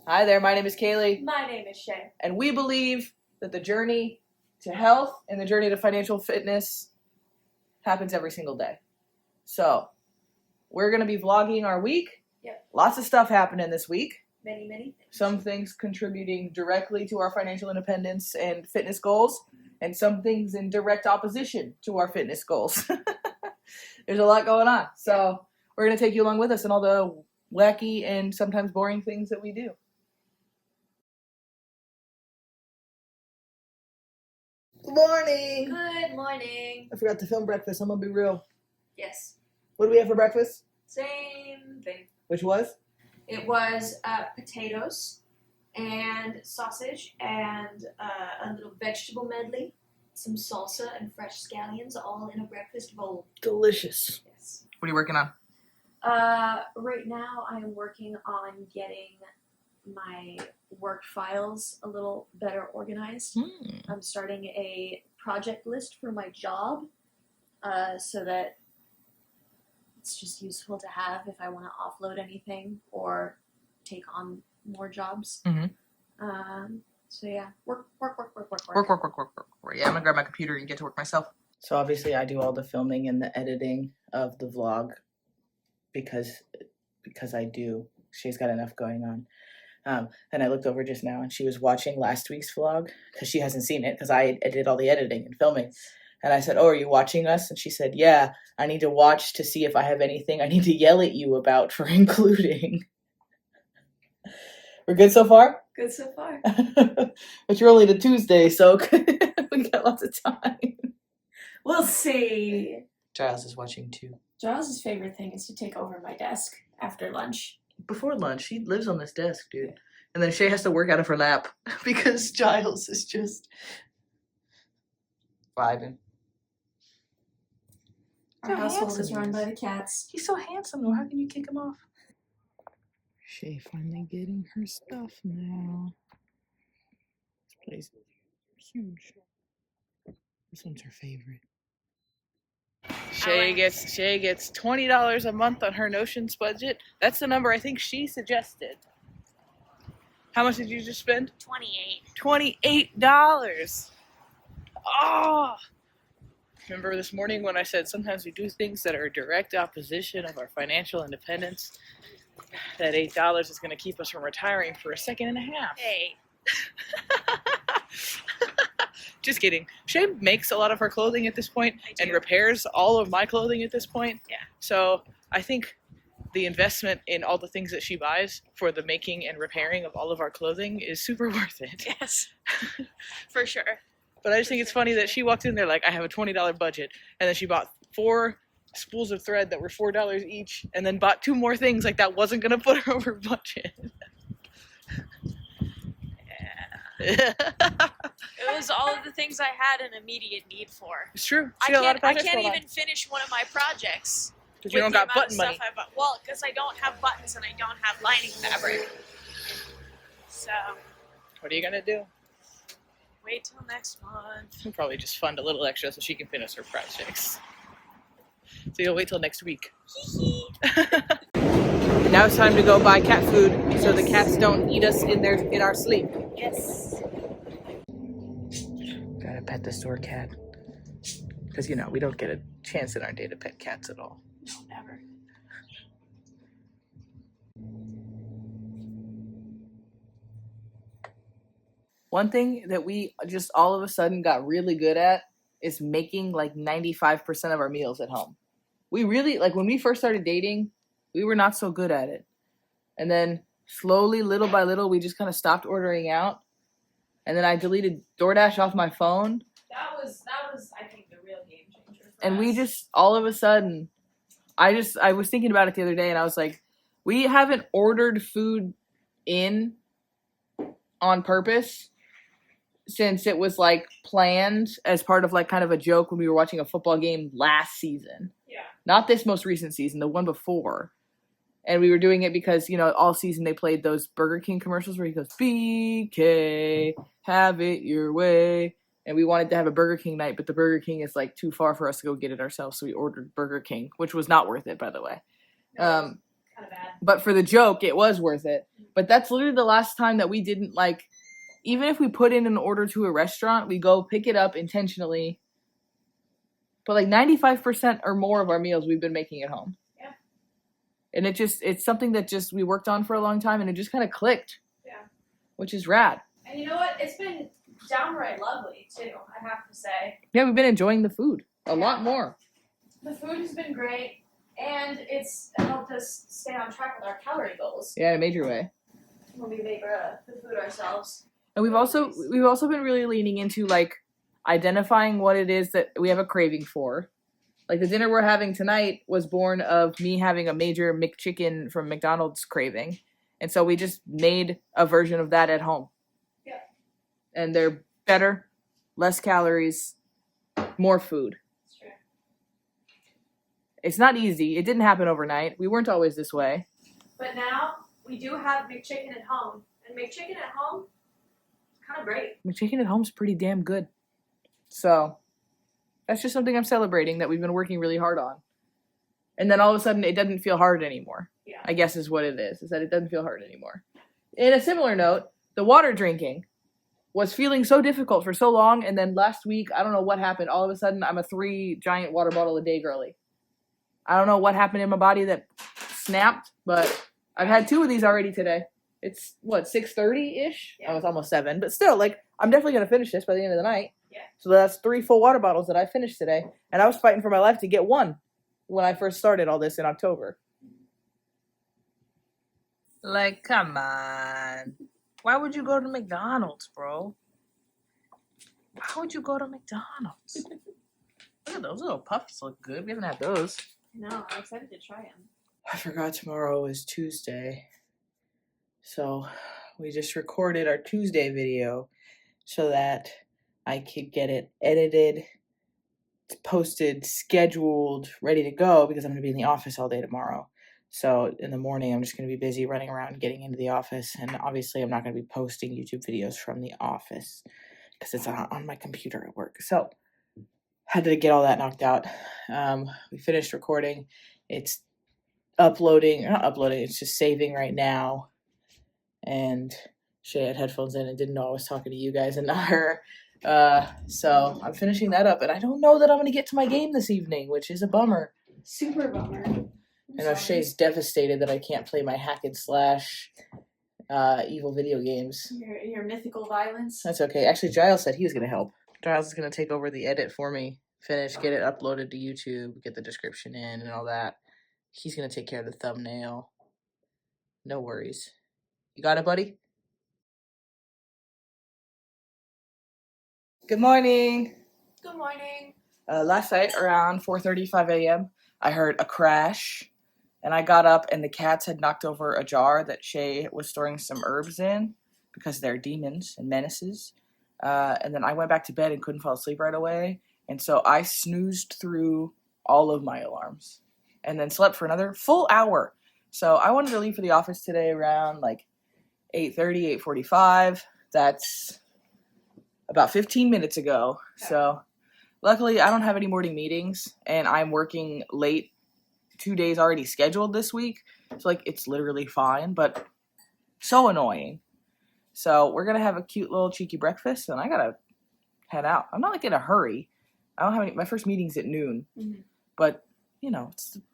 Hi there, my name is Kaylee. My name is Shay. And we believe that the journey to health and the journey to financial fitness happens every single day. So, we're going to be vlogging our week. Yep. Lots of stuff happening this week. Many things. Some things contributing directly to our financial independence and fitness goals, and some things in direct opposition to our fitness goals. There's a lot going on. So, we're going to take you along with us in all the wacky and sometimes boring things that we do. Good morning. Good morning. I forgot to film breakfast. I'm gonna be real. Yes. What do we have for breakfast? Same thing. Which was? It was potatoes and sausage and a little vegetable medley, some salsa and fresh scallions, all in a breakfast bowl. Delicious. Yes. What are you working on? Right now I'm working on getting my work files a little better organized. I'm starting a project list for my job so that it's just useful to have if I want to offload anything or take on more jobs. So yeah, work. Yeah, I'm gonna grab my computer and get to work myself. So obviously I do all the filming and the editing of the vlog because I do. She's got enough going on. And I looked over just now and she was watching last week's vlog because she hasn't seen it because I did all the editing and filming. And I said, "Oh, are you watching us?" And she said, "Yeah, I need to watch to see if I have anything I need to yell at you about for including." We're good so far? Good so far. But you're only to Tuesday, so we got lots of time. We'll see. Giles is watching too. Giles' favorite thing is to take over my desk after lunch. Before lunch, he lives on this desk, dude. And then Shay has to work out of her lap because Giles is just vibing. Our household is run by the cats. He's so handsome, though. How can you kick him off? Shay finally getting her stuff now. This place is huge. This one's her favorite. Shay gets $20 a month on her Notions budget. That's the number I think she suggested. How much did you just spend? $28. Oh! Remember this morning when I said sometimes we do things that are a direct opposition of our financial independence? That $8 is going to keep us from retiring for a second and a half. Hey. Just kidding. Shay makes a lot of her clothing at this point and repairs all of my clothing at this point. Yeah. So I think the investment in all the things that she buys for the making and repairing of all of our clothing is super worth it. Yes. For sure. But I just think it's funny that she walked in there like, I have a $20 budget. And then she bought 4 spools of thread that were $4 each. And then bought 2 more things like that wasn't going to put her over budget. Yeah. It was all of the things I had an immediate need for. It's true. I can't even finish one of my projects. Because you don't got button money. Well, because I don't have buttons and I don't have lining fabric. So. What are you going to do? Wait till next month. We'll probably just fund a little extra so she can finish her projects. So you'll wait till next week. Now it's time to go buy cat food so the cats don't eat us in our sleep. Yes. Gotta pet the store cat. Because, we don't get a chance in our day to pet cats at all. No, never. One thing that we just all of a sudden got really good at is making like 95% of our meals at home. We really, like when we first started dating, we were not so good at it. And then slowly, little by little, we just kind of stopped ordering out. And then I deleted DoorDash off my phone. That was I think, the real game changer for And us. we just, all of a sudden, I was thinking about it the other day and I was like, we haven't ordered food in on purpose since it was like planned as part of like kind of a joke when we were watching a football game last season. Yeah. Not this most recent season, the one before. And we were doing it because, all season they played those Burger King commercials where he goes, BK, have it your way. And we wanted to have a Burger King night, but the Burger King is like too far for us to go get it ourselves. So we ordered Burger King, which was not worth it, by the way. No, kind of bad. But for the joke, it was worth it. But that's literally the last time that we didn't, like, even if we put in an order to a restaurant, we go pick it up intentionally. But like 95% or more of our meals we've been making at home. Yeah. And it's something that just we worked on for a long time and it just kind of clicked. Yeah. Which is rad. And you know what? It's been downright lovely too, I have to say. Yeah, we've been enjoying the food a lot more. The food has been great and it's helped us stay on track with our calorie goals. Yeah, in a major way. When we make the food ourselves. And we've also been really leaning into like identifying what it is that we have a craving for. Like the dinner we're having tonight was born of me having a major McChicken from McDonald's craving. And so we just made a version of that at home. Yeah. And they're better, less calories, more food. That's true. It's not easy. It didn't happen overnight. We weren't always this way. But now we do have McChicken at home. And McChicken at home is kind of great. McChicken at home's pretty damn good. So that's just something I'm celebrating that we've been working really hard on. And then all of a sudden it doesn't feel hard anymore. Yeah. I guess is what it is that it doesn't feel hard anymore. In a similar note, the water drinking was feeling so difficult for so long. And then last week, I don't know what happened. All of a sudden, I'm a 3 giant water bottle a day girly. I don't know what happened in my body that snapped, but I've had 2 of these already today. It's, what, 6:30-ish? Yeah. Oh, it's almost 7. But still, like, I'm definitely going to finish this by the end of the night. Yeah. So that's 3 full water bottles that I finished today. And I was fighting for my life to get 1 when I first started all this in October. Like, come on. Why would you go to McDonald's, bro? Why would you go to McDonald's? Look at those little puffs look good. We haven't had those. No, I'm excited to try them. I forgot tomorrow is Tuesday. So we just recorded our Tuesday video so that I could get it edited, posted, scheduled, ready to go because I'm going to be in the office all day tomorrow. So in the morning, I'm just going to be busy running around getting into the office. And obviously, I'm not going to be posting YouTube videos from the office because it's on my computer at work. So had to get all that knocked out. We finished recording. It's not uploading, it's just saving right now. And she had headphones in and didn't know I was talking to you guys and not her. So I'm finishing that up. And I don't know that I'm going to get to my game this evening, which is a bummer. Super bummer. I know Shay's devastated that I can't play my hack and slash evil video games. Your mythical violence. That's okay. Actually, Giles said he was going to help. Giles is going to take over the edit for me, finish, get it uploaded to YouTube, get the description in and all that. He's going to take care of the thumbnail. No worries. You got it, buddy? Good morning. Good morning. Last night around 4:35 a.m., I heard a crash. And I got up and the cats had knocked over a jar that Shay was storing some herbs in because they're demons and menaces. And then I went back to bed and couldn't fall asleep right away. And so I snoozed through all of my alarms and then slept for another full hour. So I wanted to leave for the office today around like 8:30, 8:45. That's about 15 minutes ago. So luckily I don't have any morning meetings and I'm working late. 2 days already scheduled this week. So like it's literally fine, but so annoying. So we're gonna have a cute little cheeky breakfast and I gotta head out. I'm not like in a hurry. I don't have any, my first meeting's at noon. Mm-hmm. But you know,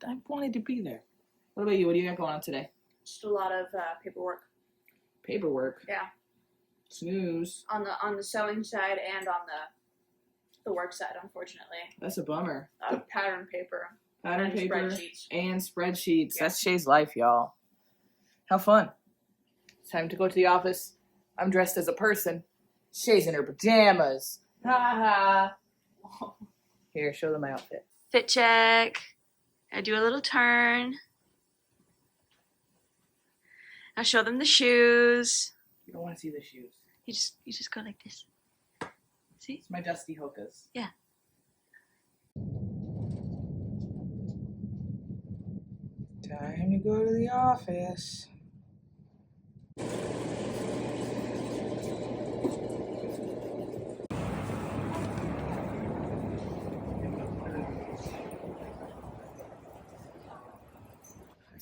I wanted to be there. What about you? What do you got going on today? Just a lot of paperwork. Paperwork? Yeah. Snooze. On the sewing side and on the work side, unfortunately. That's a bummer. Pattern paper. Pattern and paper spreadsheets. And spreadsheets. Yeah. That's Shay's life, y'all. How fun. It's time to go to the office. I'm dressed as a person. Shay's in her pajamas. Ha ha. Here, show them my outfit. Fit check. I do a little turn. I show them the shoes. You don't want to see the shoes. You just go like this. See? It's my dusty hokas. Yeah. Time to go to the office.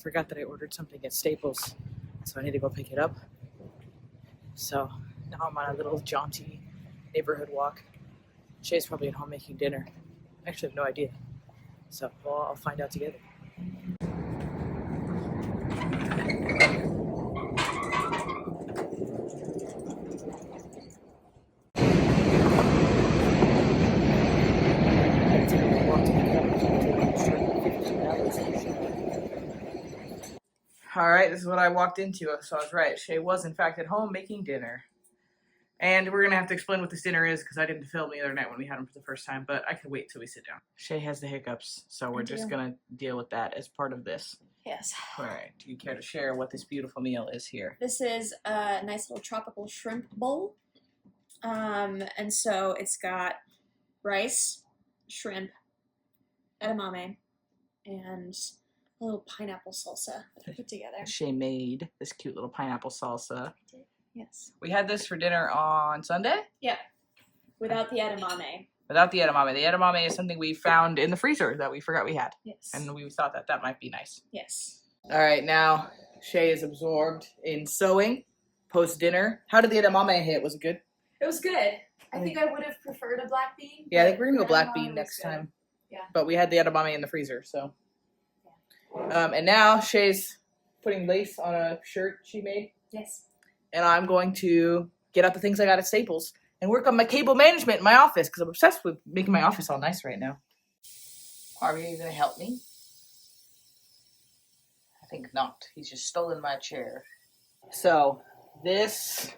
forgot that I ordered something at Staples, so I need to go pick it up. So now I'm on a little jaunty neighborhood walk. Shay's probably at home making dinner. I actually have no idea. So I'll find out together. Alright, this is what I walked into, so I was right. Shay was in fact at home making dinner. And we're gonna have to explain what this dinner is because I didn't film the other night when we had them for the first time, but I can wait till we sit down. Shay has the hiccups, so we're just gonna deal with that as part of this. Yes. Alright, do you care to share what this beautiful meal is here? This is a nice little tropical shrimp bowl. And so it's got rice, shrimp, edamame, and a little pineapple salsa that I put together. Shay made this cute little pineapple salsa. I did. Yes. We had this for dinner on Sunday? Yeah. Without the edamame. Without the edamame. The edamame is something we found in the freezer that we forgot we had. Yes. And we thought that that might be nice. Yes. Alright, now Shay is absorbed in sewing post-dinner. How did the edamame hit? Was it good? It was good. I think I would have preferred a black bean. Yeah, I think we're going to go black bean next time. Yeah. But we had the edamame in the freezer, so. And now Shay's putting lace on a shirt she made. Yes. And I'm going to get out the things I got at Staples and work on my cable management in my office because I'm obsessed with making my office all nice right now. Harvey, are you going to help me? I think not. He's just stolen my chair. So, this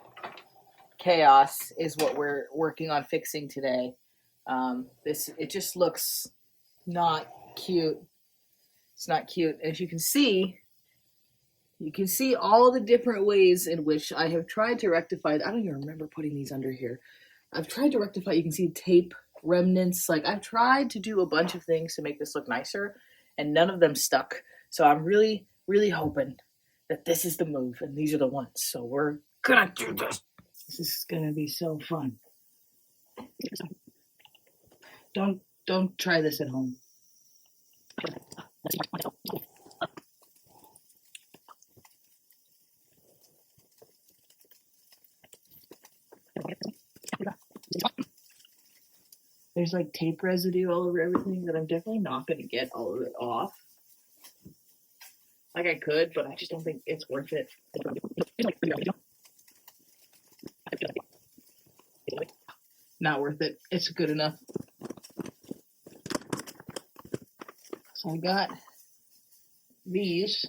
chaos is what we're working on fixing today. It just looks not cute. It's not cute. As you can see all the different ways in which I have tried to rectify it. I don't even remember putting these under here. I've tried to rectify, you can see tape remnants. Like, I've tried to do a bunch of things to make this look nicer, and none of them stuck. So I'm really, really hoping that this is the move, and these are the ones. So we're gonna do this. This is gonna be so fun. Don't try this at home. There's like tape residue all over everything that I'm definitely not going to get all of it off. Like I could, but I just don't think it's worth it. Not worth it. It's good enough. So I got these,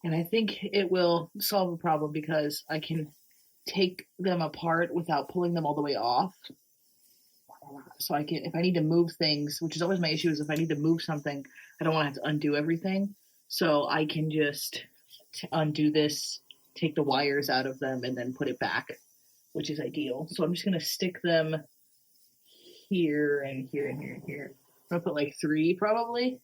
and I think it will solve the problem because I can take them apart without pulling them all the way off. So I can, if I need to move things, which is always my issue, is if I need to move something, I don't want to have to undo everything. So I can just undo this, take the wires out of them, and then put it back, which is ideal. So I'm just going to stick them here and here and here and here. I'm going to put like 3 probably.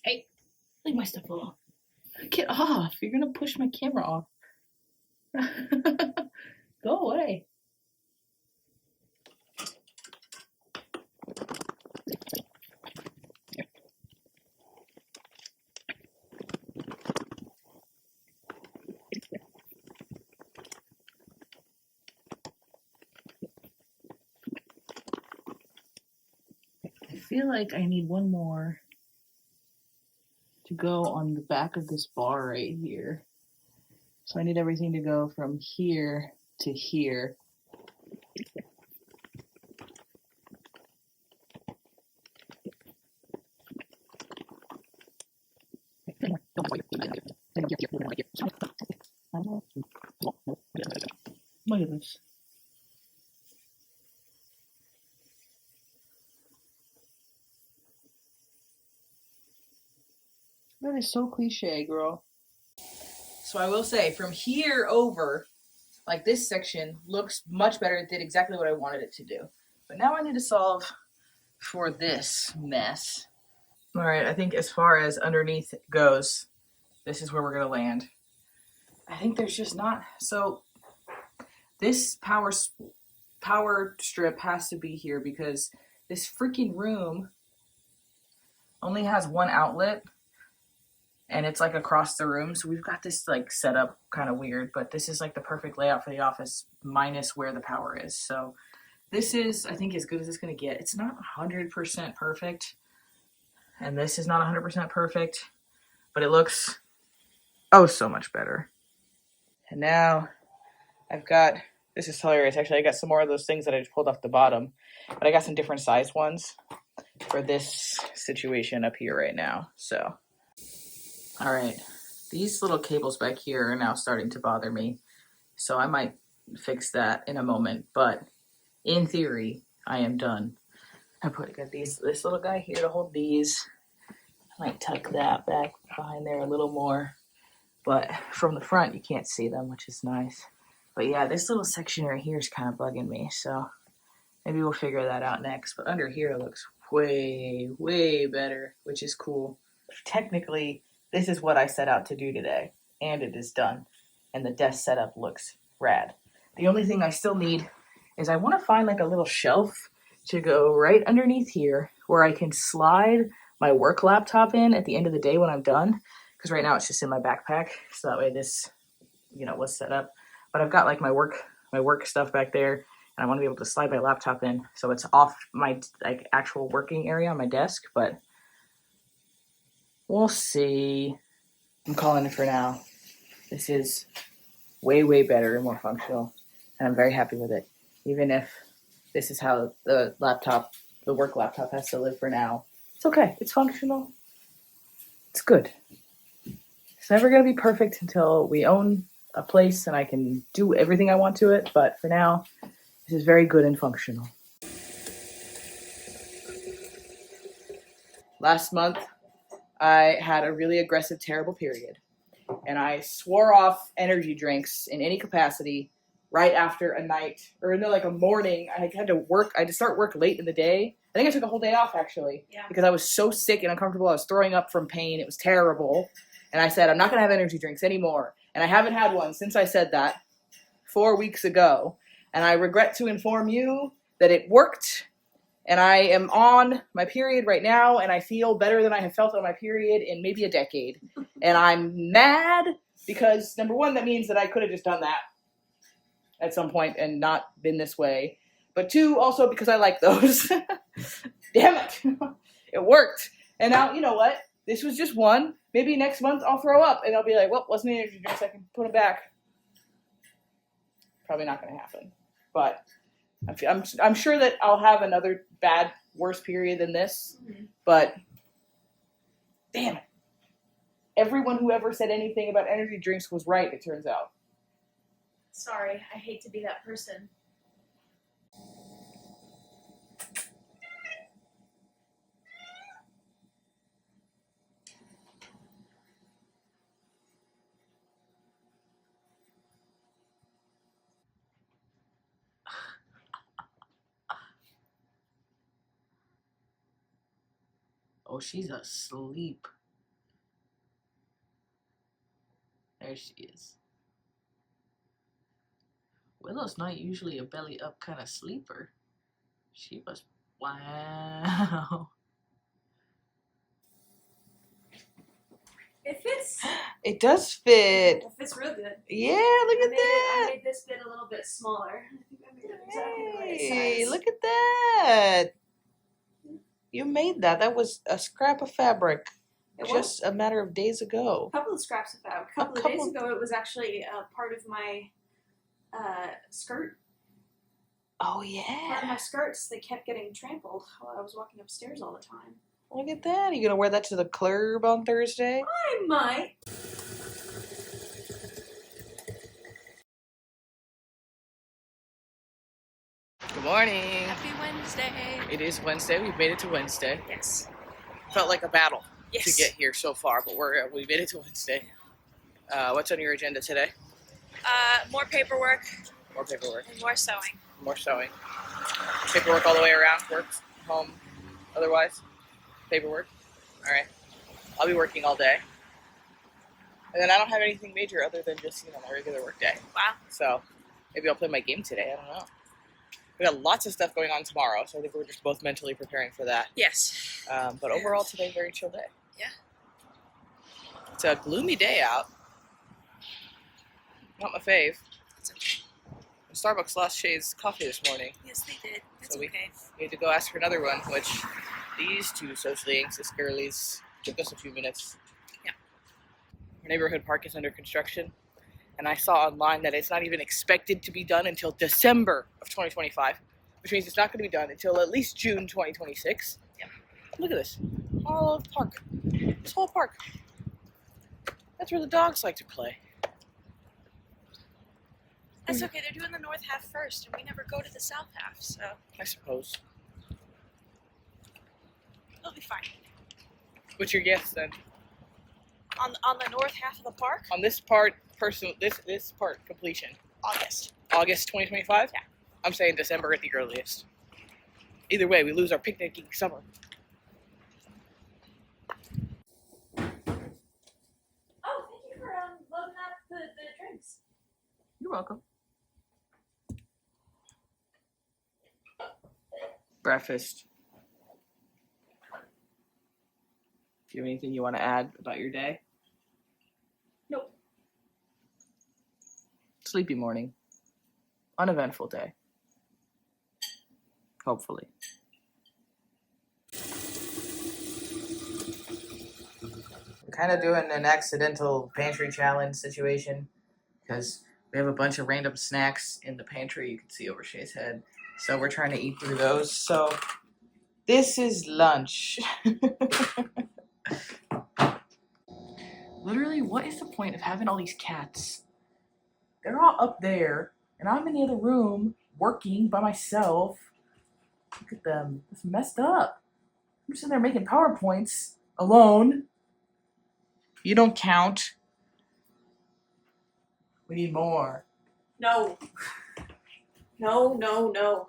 Hey, leave my stuff alone. Get off. You're going to push my camera off. Go away. I feel like I need one more to go on the back of this bar right here. So I need everything to go from here to here. Look at this. That is so cliche, girl. So I will say, from here over, like this section looks much better. It did exactly what I wanted it to do. But now I need to solve for this mess. All right, I think as far as underneath goes, this is where we're gonna land. I think there's just not, so this power strip has to be here because this freaking room only has one outlet and it's like across the room. So we've got this like set up kind of weird, but this is like the perfect layout for the office minus where the power is. So this is, I think, as good as it's going to get. It's not 100% perfect. And this is not 100% perfect, but it looks oh so much better. And now I've got, this is hilarious. Actually, I got some more of those things that I just pulled off the bottom, but I got some different size ones for this situation up here right now. So, all right, these little cables back here are now starting to bother me. So I might fix that in a moment, but in theory, I am done. I got this little guy here to hold these. I might tuck that back behind there a little more, but from the front you can't see them, which is nice. But yeah, this little section right here is kind of bugging me, so maybe we'll figure that out next. But under here it looks way, way better, which is cool. Technically, this is what I set out to do today, and it is done. And the desk setup looks rad. The only thing I still need is I want to find like a little shelf to go right underneath here where I can slide my work laptop in at the end of the day when I'm done. Because right now it's just in my backpack, so that way this, was set up. But I've got like my work stuff back there, and I want to be able to slide my laptop in so it's off my like actual working area on my desk. But we'll see. I'm calling it for now. This is way, way better and more functional, and I'm very happy with it. Even if this is how the work laptop has to live for now. It's okay. It's functional. It's good. It's never going to be perfect until we own a place and I can do everything I want to it. But for now, this is very good and functional. Last month, I had a really aggressive, terrible period. And I swore off energy drinks in any capacity right after a night, or no, like a morning. I had to start work late in the day. I think I took a whole day off, actually, because I was so sick and uncomfortable. I was throwing up from pain. It was terrible. And I said, I'm not going to have energy drinks anymore. And I haven't had one since I said that 4 weeks ago. And I regret to inform you that it worked. And I am on my period right now, and I feel better than I have felt on my period in maybe a decade. And I'm mad because, number one, that means that I could have just done that at some point and not been this way. But two, also because I like those. Damn it. It worked. And now, you know what? This was just one. Maybe next month I'll throw up and I'll be like, well, wasn't energy drinks, I can put them back. Probably not going to happen. But I'm sure that I'll have another bad, worse period than this. Mm-hmm. But damn it. Everyone who ever said anything about energy drinks was right, it turns out. Sorry, I hate to be that person. Oh, she's asleep. There she is. Willow's not usually a belly up kind of sleeper. She was, wow. It fits. It does fit. It fits real good. Yeah, look at that. I made this bit a little bit smaller. I think I made it exactly the right Hey, size. look at that. You made that. That was a scrap of fabric just a matter of days ago. A couple of scraps of fabric. A couple of days ago, it was actually part of my skirt. Oh, yeah. Part of my skirts, they kept getting trampled while I was walking upstairs all the time. Look at that. Are you going to wear that to the club on Thursday? I might. Good morning. Happy Wednesday. It is Wednesday. We've made it to Wednesday. Yes. Felt like a battle to get here so far, but we made it to Wednesday. What's on your agenda today? More paperwork. More paperwork. And more sewing. More sewing. Paperwork all the way around. Work, home, otherwise. Paperwork. All right. I'll be working all day. And then I don't have anything major other than just, my regular work day. Wow. So maybe I'll play my game today. I don't know. We got lots of stuff going on tomorrow, so I think we're just both mentally preparing for that. Yes. But overall today, very chill day. Yeah. It's a gloomy day out. Not my fave. It's okay. Starbucks lost Shay's coffee this morning. Yes, they did. It's So okay. We need to go ask for another one, which these two socially anxious girlies took us a few minutes. Yeah. Our neighborhood park is under construction, and I saw online that it's not even expected to be done until December of 2025, which means it's not going to be done until at least June 2026. Yeah. Look at this. All of the park. This whole park. That's where the dogs like to play. That's okay. They're doing the north half first, and we never go to the south half, so I suppose. it'll be fine. What's your guess then? On the north half of the park, On this part, this part completion. August. August 2025? Yeah. I'm saying December at the earliest. Either way, we lose our picnicking summer. Oh, thank you for loading up the drinks. You're welcome. Breakfast. Do you have anything you want to add about your day? Nope. Sleepy morning. Uneventful day. Hopefully. We're kind of doing an accidental pantry challenge situation because we have a bunch of random snacks in the pantry you can see over Shay's head. So we're trying to eat through those. So this is lunch. Literally, what is the point of having all these cats? They're all up there, and I'm in the other room working by myself. Look at them. It's messed up. I'm sitting there making PowerPoints alone. You don't count. We need more. No. No, no, no.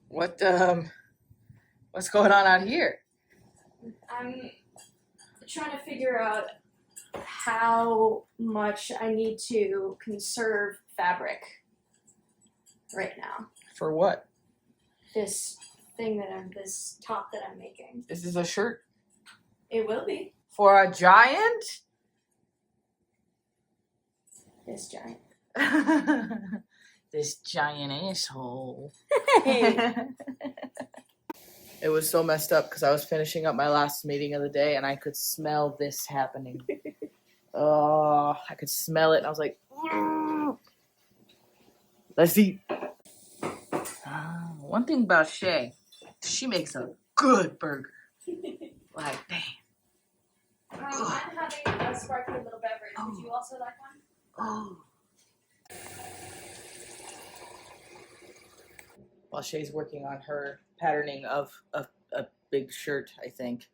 What's going on out here? I'm trying to figure out how much I need to conserve fabric right now. For what? This top that I'm making. This is a shirt It will be. for a giant? This giant. This giant asshole. Hey. It was so messed up because I was finishing up my last meeting of the day and I could smell this happening. Oh, I could smell it and I was like, let's eat. One thing about Shay, she makes a good burger. Like, damn. I'm having a sparkly little beverage. Would you also like one? Oh. While Shay's working on her patterning of a big shirt, I think,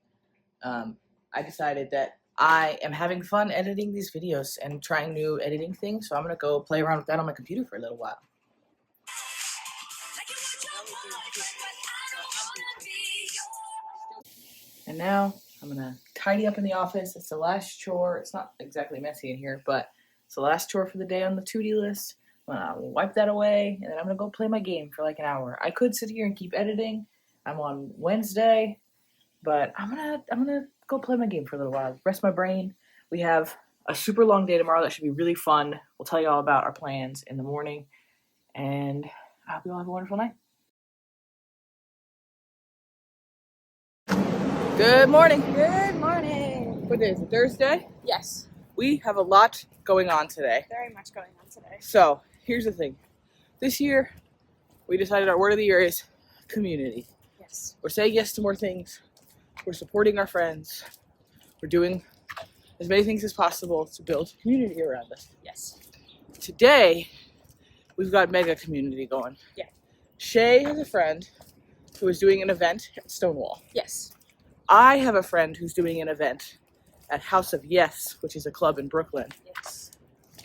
I decided that I am having fun editing these videos and trying new editing things, so I'm going to go play around with that on my computer for a little while. And now I'm going to tidy up in the office. It's the last chore. It's not exactly messy in here, but it's the last chore for the day on the to-do list. I'm going to wipe that away, and then I'm going to go play my game for like an hour. I could sit here and keep editing. I'm on Wednesday, but I'm gonna go play my game for a little while, rest my brain. We have a super long day tomorrow that should be really fun. We'll tell you all about our plans in the morning, and I hope you all have a wonderful night. Good morning. Good morning. What day is it? Thursday? Yes. We have a lot going on today. Very much going on today. So here's the thing. This year, we decided our word of the year is community. Yes. We're saying yes to more things. We're supporting our friends. We're doing as many things as possible to build community around us. Yes. Today, we've got mega community going. Yeah. Shay has a friend who is doing an event at Stonewall. Yes. I have a friend who's doing an event at House of Yes, which is a club in Brooklyn. Yes.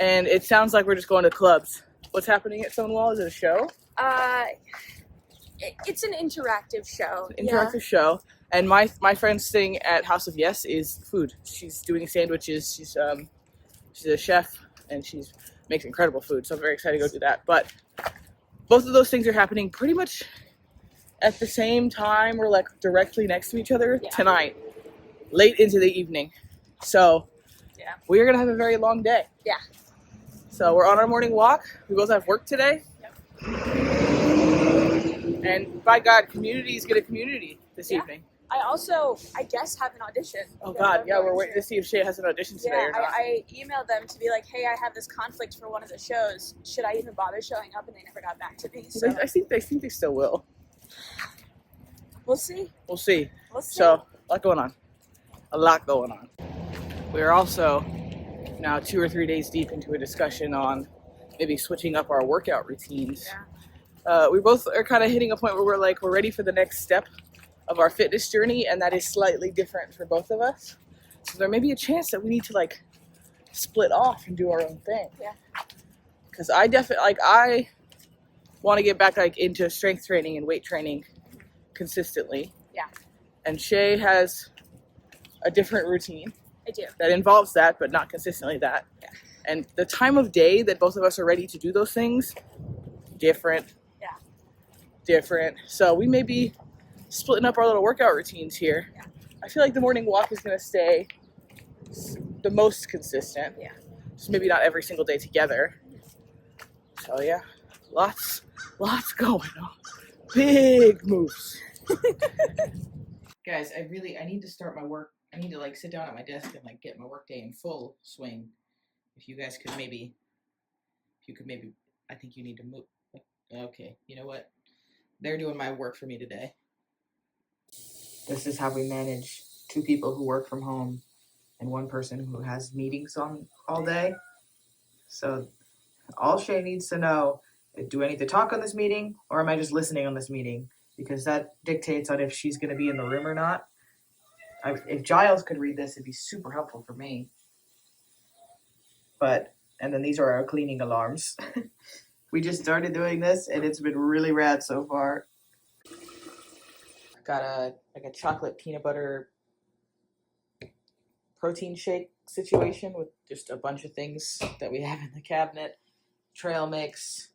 And it sounds like we're just going to clubs, what's happening at Stonewall? Is it a show? It's an interactive show. Interactive show. And my friend's thing at House of Yes is food. She's doing sandwiches. She's a chef, and she makes incredible food. So I'm very excited to go do that. But both of those things are happening pretty much at the same time. We're like directly next to each other tonight, late into the evening. So we're gonna have a very long day. Yeah. So we're on our morning walk. We both have work today. And by God, community is gonna community this evening. I guess, have an audition. Oh God, yeah, we're waiting to see if Shay has an audition today or not. I emailed them to be like, hey, I have this conflict for one of the shows. Should I even bother showing up? And they never got back to me. So I think they still will. We'll see. We'll see. So, a lot going on. We're also now 2 or 3 days deep into a discussion on maybe switching up our workout routines. Yeah. We both are kind of hitting a point where we're ready for the next step of our fitness journey, and that is slightly different for both of us. So there may be a chance that we need to like split off and do our own thing. Yeah. Because I definitely I want to get back like into strength training and weight training consistently. Yeah. And Shay has a different routine. I do. That involves that, but not consistently that. Yeah. And the time of day that both of us are ready to do those things, different. Yeah. Different. So we may be splitting up our little workout routines here. Yeah. I feel like the morning walk is going to stay the most consistent. Yeah. So maybe not every single day together. So yeah, lots going on. Big moves. Guys, I need to start my work. I need to like sit down at my desk and like get my work day in full swing. If you guys could maybe, I think you need to move. Okay, you know what? They're doing my work for me today. This is how we manage 2 people who work from home and 1 person who has meetings on all day. So all Shay needs to know, do I need to talk on this meeting or am I just listening on this meeting? Because that dictates on if she's going to be in the room or not. If Giles could read this, it'd be super helpful for me. And then these are our cleaning alarms. We just started doing this and it's been really rad so far. Got a chocolate peanut butter protein shake situation with just a bunch of things that we have in the cabinet. Trail mix,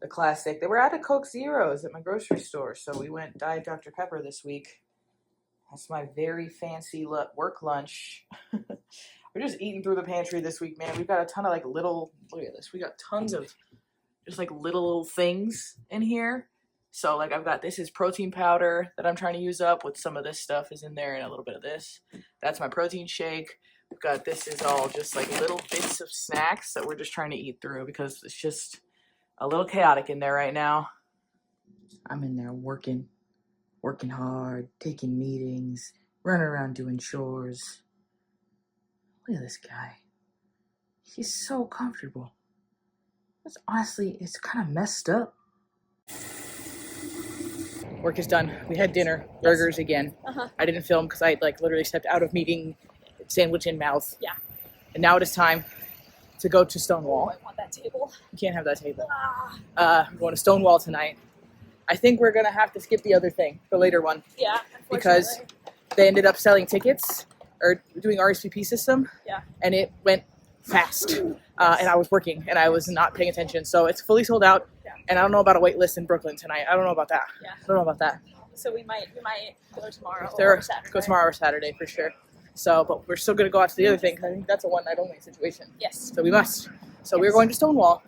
the classic. They were out of Coke Zeros at my grocery store, so we went Diet Dr. Pepper this week. That's my very fancy work lunch. We're just eating through the pantry this week, man. We've got a ton of like little, look at this. We got tons of just like little things in here. So like I've got, this is protein powder that I'm trying to use up with some of this stuff is in there and a little bit of this. That's my protein shake. We've got, this is all just like little bits of snacks that we're just trying to eat through because it's just a little chaotic in there right now. I'm in there working hard, taking meetings, running around doing chores. Look at this guy. He's so comfortable. It's kind of messed up. Work is done. We had dinner, burgers again. I didn't film because I like literally stepped out of meeting, sandwich in mouth. Yeah. And now it is time to go to Stonewall. Oh, I want that table. You can't have that table. I'm going to Stonewall tonight. I think we're going to have to skip the other thing, the later one. Yeah, because they ended up selling tickets or doing RSVP system. Yeah. And it went fast. And I was working and I was not paying attention. So it's fully sold out. Yeah. And I don't know about a wait list in Brooklyn tonight. I don't know about that. Yeah. I don't know about that. So we might go tomorrow or Saturday. Go tomorrow or Saturday for sure. So, but we're still going to go out to the other thing because I think that's a one night only situation. Yes. So we must. So we're going to Stonewall.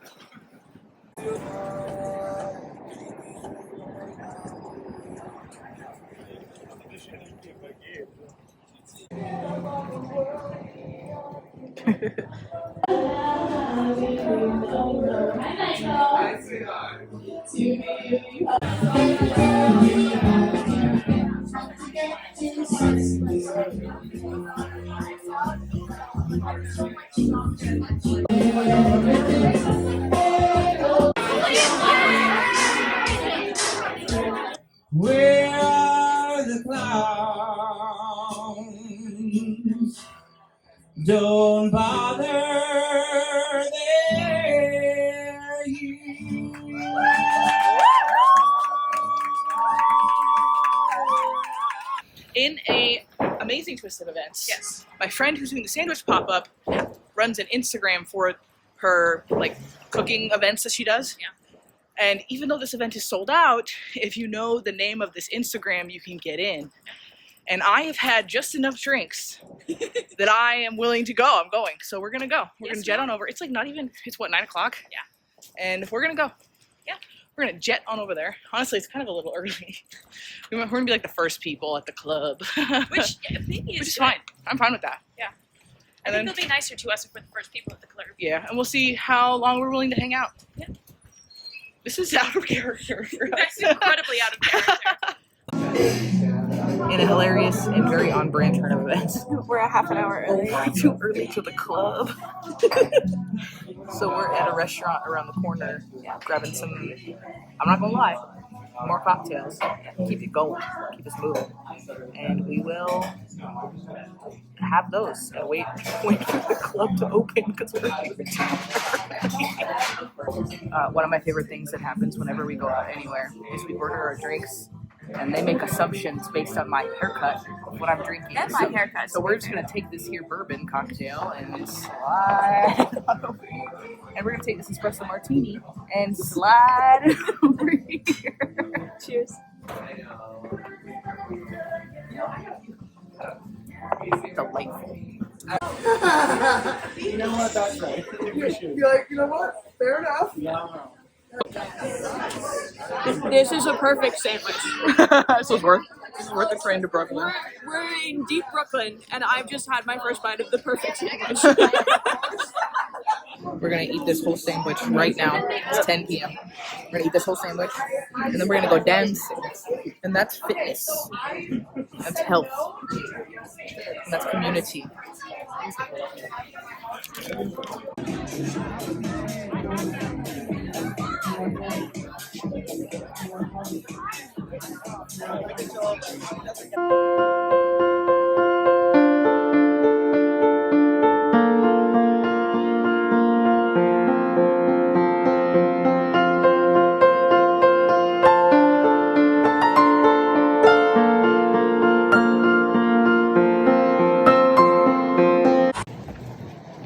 Where are the clowns? Don't bother, they're here. in a amazing twist of events. Yes. My friend who's doing the sandwich pop-up runs an Instagram for her like cooking events that she does. Yeah. And even though this event is sold out, if you know the name of this Instagram, you can get in. And I have had just enough drinks that I am willing to go. I'm going. So we're gonna go. We're Yes, gonna jet on over. It's like not even, it's what, 9 o'clock? Yeah. And we're gonna go. Yeah. We're gonna jet on over there. Honestly, it's kind of a little early. We're gonna be like the first people at the club. Which maybe Which is fine. I'm fine with that. Yeah. I And think then, they'll be nicer to us if we're the first people at the club. yeah, and we'll see how long we're willing to hang out. Yeah. This is out of character for us. That's incredibly out of character. In a hilarious and very on-brand turn of events. We're a half an hour early. Too early to the club. So we're at a restaurant around the corner, grabbing some, I'm not gonna lie, more cocktails. Keep it going, keep us moving. And we will have those and wait for the club to open because we're one of my favorite things that happens whenever we go out anywhere is we order our drinks and they make assumptions based on my haircut of what I'm drinking. And my haircut. So we're just gonna take this here bourbon cocktail and slide on over here. And we're gonna take this espresso martini and slide it over here. Cheers. Delightful. You know what? That's right. You're like, you know what? Fair enough. This is a perfect sandwich. This is worth the train to Brooklyn. We're in deep Brooklyn, and I've just had my first bite of the perfect sandwich. We're gonna eat this whole sandwich right now. It's 10 p.m. We're gonna eat this whole sandwich, and then we're gonna go dance. And that's fitness. That's health. And that's community.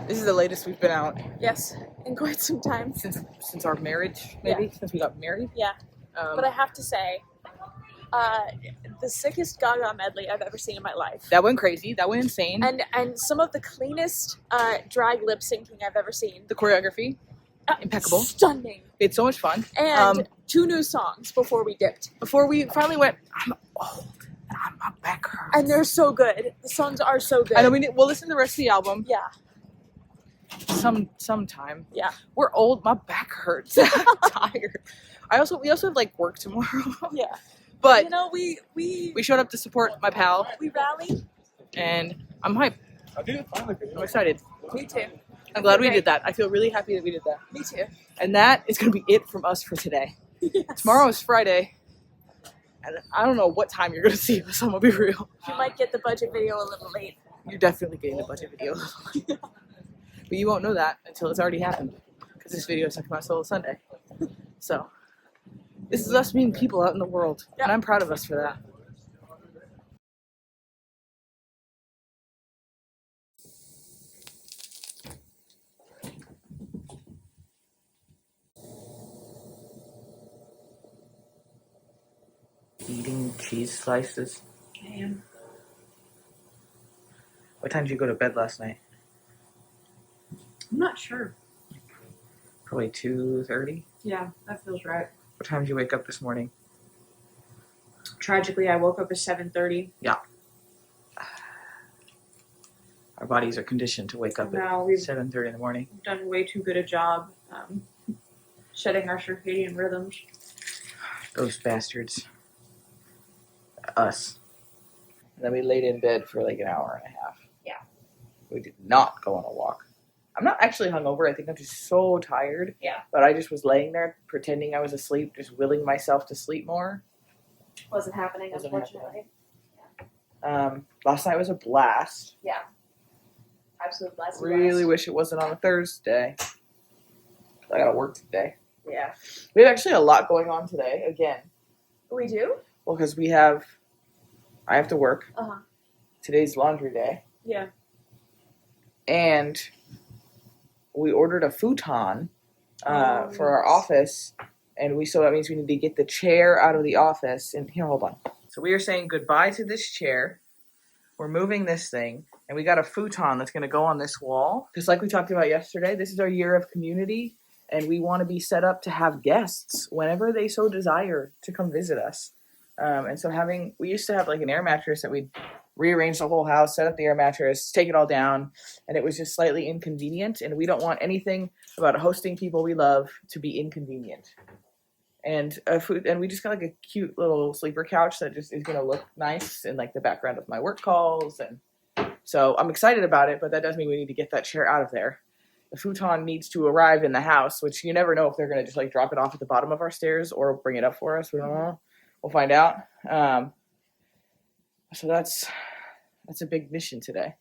This is the latest we've been out Yes, in quite some time. since our marriage, maybe since we got married. Yeah, but I have to say, the sickest Gaga medley I've ever seen in my life. That went crazy. That went insane. And some of the cleanest drag lip syncing I've ever seen. The choreography, impeccable. Stunning. We had so much fun. And 2 new songs before we dipped. Before we finally went, I'm old and my back hurts. And they're so good. The songs are so good. I know we'll listen to the rest of the album Yeah, sometime. yeah. We're old. My back hurts. I'm tired. We also have like work tomorrow. Yeah. But You know, we showed up to support my pal, rallied. and I'm hyped. I'm excited. Me too. I'm glad we Great. did that. I feel really happy that we did that. Me too. And that is going to be it from us for today. Yes. Tomorrow is Friday, and I don't know what time you're going to see us. I'm going to be real. You might get the budget video a little late. You're definitely getting the budget video. But you won't know that until it's already happened, because this video is talking about Solo Sunday. So, this is us being people out in the world, and I'm proud of us for that. Eating cheese slices. I am. What time did you go to bed last night? I'm not sure. Probably 2:30. Yeah, that feels right. What time did you wake up this morning? Tragically, I woke up at 7:30. Our bodies are conditioned to wake up Now at we've 7:30 in the morning. done way too good a job shedding our circadian rhythms. Those bastards. Us. And then we laid in bed for like an hour and a half. Yeah. We did not go on a walk. I'm not actually hungover. I think I'm just so tired. Yeah. But I just was laying there pretending I was asleep, just willing myself to sleep more. Wasn't happening, Wasn't unfortunately. Last night was a blast. Yeah. Absolute blast. Really wish it wasn't on a Thursday. I gotta work today. Yeah. We have actually a lot going on today, again. We do? Well, because we have I have to work. Uh-huh. Today's laundry day. Yeah. And we ordered a futon Oh, for our yes. office. And so that means we need to get the chair out of the office. And here, hold on. So we are saying goodbye to this chair. We're moving this thing. And we got a futon that's going to go on this wall. Just like we talked about yesterday, this is our year of community. And we want to be set up to have guests whenever they so desire to come visit us. And so we used to have like an air mattress that we'd rearrange the whole house, set up the air mattress, take it all down. And it was just slightly inconvenient. And we don't want anything about hosting people we love to be inconvenient. And we just got like a cute little sleeper couch that just is going to look nice in like the background of my work calls. And so I'm excited about it, but that does mean we need to get that chair out of there. The futon needs to arrive in the house, which you never know if they're going to just like drop it off at the bottom of our stairs or bring it up for us. We don't know. We'll find out. So that's a big mission today.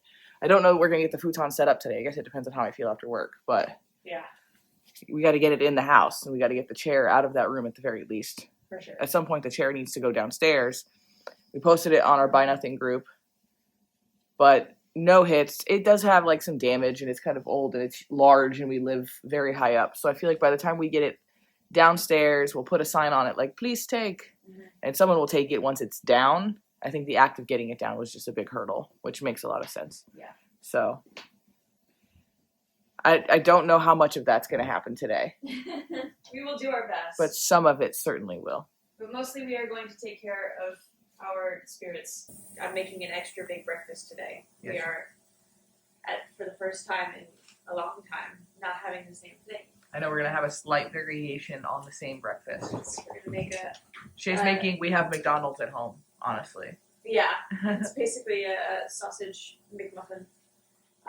I don't know we're going to get the futon set up today. I guess it depends on how I feel after work, but Yeah. we got to get it in the house and we got to get the chair out of that room at the very least. For sure. At some point, the chair needs to go downstairs. We posted it on our Buy Nothing group, but no hits. It does have like some damage and it's kind of old and it's large and we live very high up. So I feel like by the time we get it downstairs, we'll put a sign on it like, please take, and someone will take it once it's down. I think the act of getting it down was just a big hurdle, which makes a lot of sense. Yeah. So I don't know how much of that's going to happen today, We will do our best. but some of it certainly will. But mostly we are going to take care of our spirits. I'm making an extra big breakfast today. Yes. We are, for the first time in a long time, not having the same thing. I know we're going to have a slight variation on the same breakfast. We're going to make a... She's we have McDonald's at home, honestly. Yeah, it's basically a sausage McMuffin.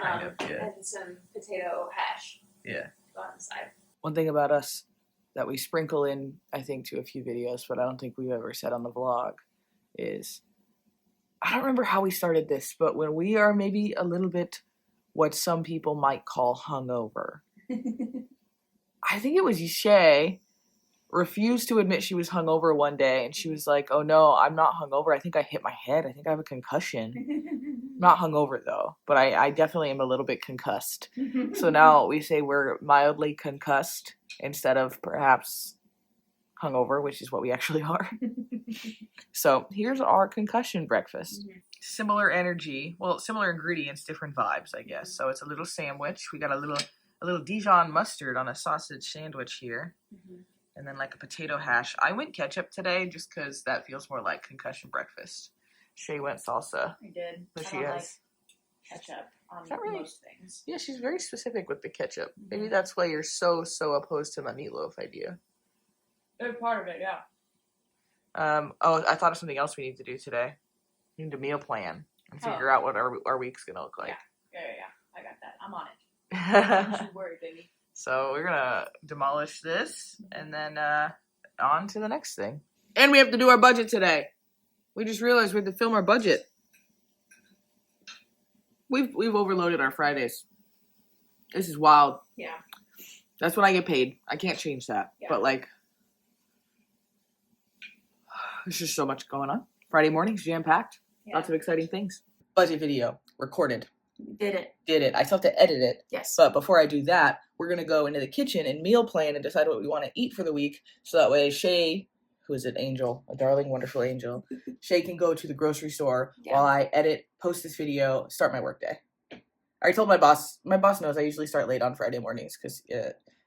Kind of, yeah. And some potato hash. Yeah. On the side. One thing about us that we sprinkle in, I think, to a few videos, but I don't think we've ever said on the vlog, is, I don't remember how we started this, but when we are maybe a little bit what some people might call hungover, I think it was Shay refused to admit she was hungover one day, and she was like, oh no, I'm not hungover. I think I hit my head. I think I have a concussion. Not hungover though, but I definitely am a little bit concussed. So now we say we're mildly concussed instead of perhaps hungover, which is what we actually are. So here's our concussion breakfast. Similar energy, well, similar ingredients, different vibes, I guess. So it's a little sandwich. We got a little Dijon mustard on a sausage sandwich here. And then like a potato hash. I went ketchup today just because that feels more like concussion breakfast. Shay went salsa. I did. But I she don't has like ketchup on Not really. most things. Yeah, she's very specific with the ketchup. Maybe that's why you're so opposed to my meatloaf idea. They're part of it, yeah. Oh, I thought of something else we need to do today. We need to meal plan and figure out what our week's gonna look like. Yeah. I got that. I'm on it. Don't you worry, baby. So we're gonna demolish this and then on to the next thing. And we have to do our budget today. We just realized we have to film our budget. We've overloaded our Fridays. This is wild. Yeah. That's what I get paid. I can't change that. Yeah. But like, there's just so much going on. Friday morning's jam-packed. Yeah. Lots of exciting things. Budget video. Recorded. Did it. Did it. I still have to edit it. Yes. But before I do that, we're going to go into the kitchen and meal plan and decide what we want to eat for the week. So that way Shay, who is an angel, a darling, wonderful angel, Shay can go to the grocery store while I edit, post this video, start my work day. I already told my boss knows I usually start late on Friday mornings because,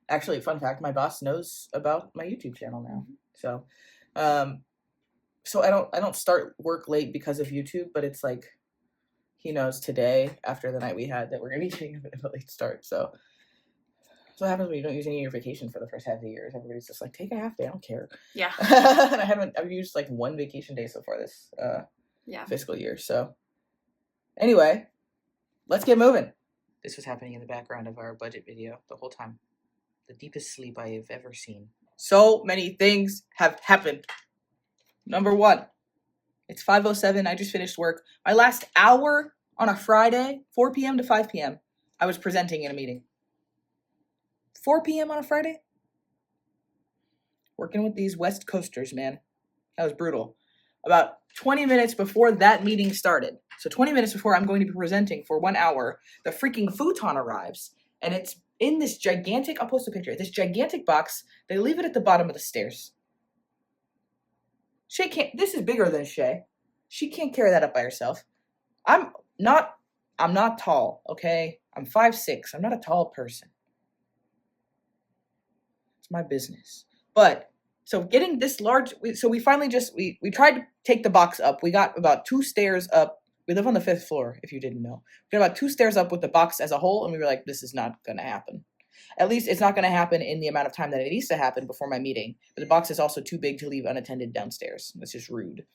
actually, fun fact, my boss knows about my YouTube channel now. So, so I don't start work late because of YouTube, but it's like, he knows today, after the night we had, that we're going to be getting a bit of a late start. So that's what happens when you don't use any of your vacation for the first half of the year. Everybody's just like, take a half day, I don't care. Yeah. And I've used like one vacation day so far this fiscal year. So anyway, let's get moving. This was happening in the background of our budget video the whole time. The deepest sleep I have ever seen. So many things have happened. Number one. It's 5:07. I just finished work. My last hour on a Friday, 4 p.m. to 5 p.m., I was presenting in a meeting. 4 p.m. on a Friday? Working with these West Coasters, man. That was brutal. about 20 minutes before that meeting started. So 20 minutes before I'm going to be presenting for 1 hour, the freaking Futon arrives. And it's in this gigantic, I'll post a picture, this gigantic box. They leave it at the bottom of the stairs. Shay can't, this is bigger than Shay. She can't carry that up by herself. I'm not tall, okay? I'm 5'6". I'm not a tall person. It's my business. But so getting this large, so we finally just, we tried to take the box up. We got about 2 stairs up. We live on the 5th floor, if you didn't know. We got about 2 stairs up with the box as a whole, and we were like, this is not going to happen. At least it's not going to happen in the amount of time that it needs to happen before my meeting. But the box is also too big to leave unattended downstairs. That's just rude.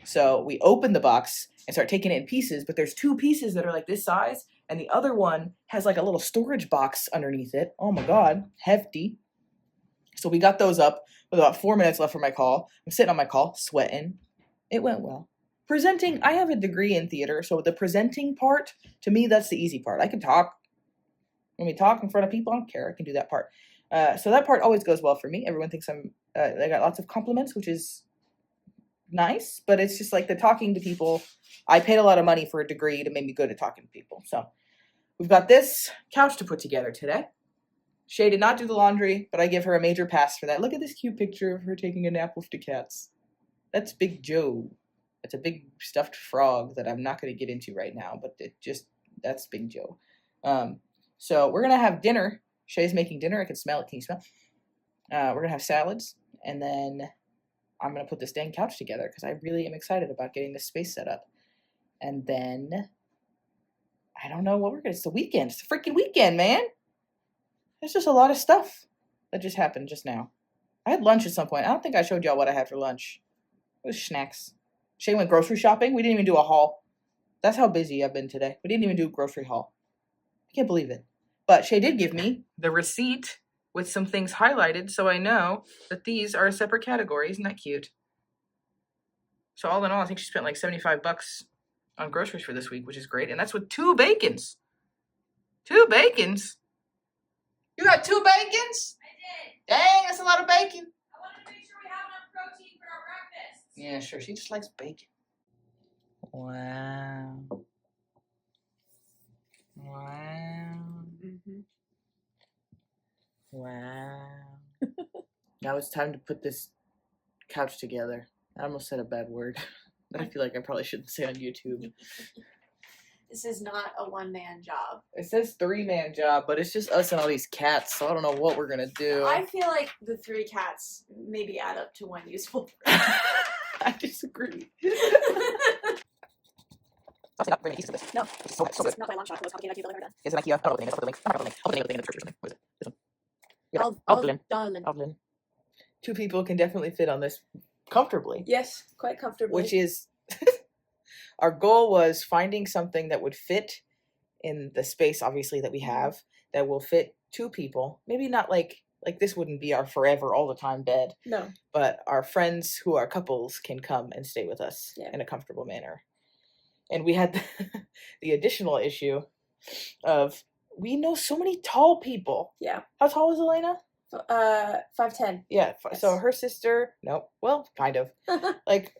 So we open the box and start taking it in pieces, but there's 2 pieces that are like this size, and the other one has like a little storage box underneath it. Oh my God, hefty. So we got those up with about 4 minutes left for my call. I'm sitting on my call, sweating. It went well. Presenting, I have a degree in theater, so the presenting part, to me, that's the easy part. I can talk. When we talk in front of people, I don't care. I can do that part. So that part always goes well for me. Everyone thinks I got lots of compliments, which is nice, but it's just like the talking to people. I paid a lot of money for a degree to make me good at talking to people. So we've got this couch to put together today. Shay did not do the laundry, but I give her a major pass for that. Look at this cute picture of her taking a nap with the cats. That's Big Joe. It's a big stuffed frog that I'm not going to get into right now, but that's Big Joe. So we're going to have dinner. Shay's making dinner. I can smell it. Can you smell? We're going to have salads, and then I'm going to put this dang couch together because I really am excited about getting this space set up. And then I don't know what we're going to, it's the weekend. It's the freaking weekend, man. There's just a lot of stuff that just happened just now. I had lunch at some point. I don't think I showed y'all what I had for lunch. It was snacks. Shay went grocery shopping. We didn't even do a haul. That's how busy I've been today. We didn't even do a grocery haul. I can't believe it. But Shay did give me the receipt with some things highlighted, so I know that these are a separate category. Isn't that cute? So all in all, I think she spent like $75 on groceries for this week, which is great. And that's with 2 bacons. 2 bacons? You got 2 bacons? I did. Dang, that's a lot of bacon. I wanted to make sure we have enough protein for our breakfast. Yeah, sure. She just likes bacon. Wow. Wow. Mm-hmm. Wow. Now it's time to put this couch together. I almost said a bad word that I feel like I probably shouldn't say on YouTube. This is not a one-man job. It says 3-man job, but it's just us and all these cats, so I don't know what we're gonna do. I feel like the 3 cats maybe add up to 1 useful. I disagree. Not bring the keys to this. No. It's so It's not by a long shot. The most complicated IKEA I've ever done. Is it IKEA? I don't know what the name is. I'll put the link. I'm not going to put the name of the church or something. What is it? This one. Yeah. Alvin. 2 people can definitely fit on this comfortably. Yes, quite comfortably. Which is, our goal was finding something that would fit in the space, obviously, that we have, that will fit 2 people. Maybe not like this wouldn't be our forever, all the time bed. No. But our friends who are couples can come and stay with us in a comfortable manner. And we had the additional issue of, we know so many tall people. Yeah. How tall is Elena? 5'10". Yeah. Yes. So her sister, kind of.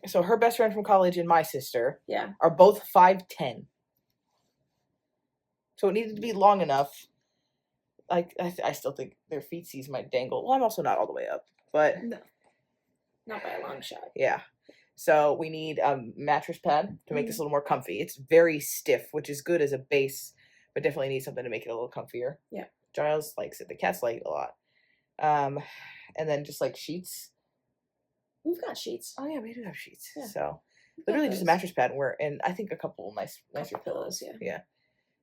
So her best friend from college and my sister are both 5'10". So it needed to be long enough. Like, I still think their feetsies might dangle. Well, I'm also not all the way up, but. No. Not by a long shot. Yeah. So we need a mattress pad to make this a little more comfy. It's very stiff, which is good as a base, but definitely need something to make it a little comfier. Yeah. Giles likes it. The cats like it a lot. And then just like sheets. We've got sheets. Oh yeah, we do have sheets. Yeah. So literally just a mattress pad and I think a couple nicer pillows. Yeah.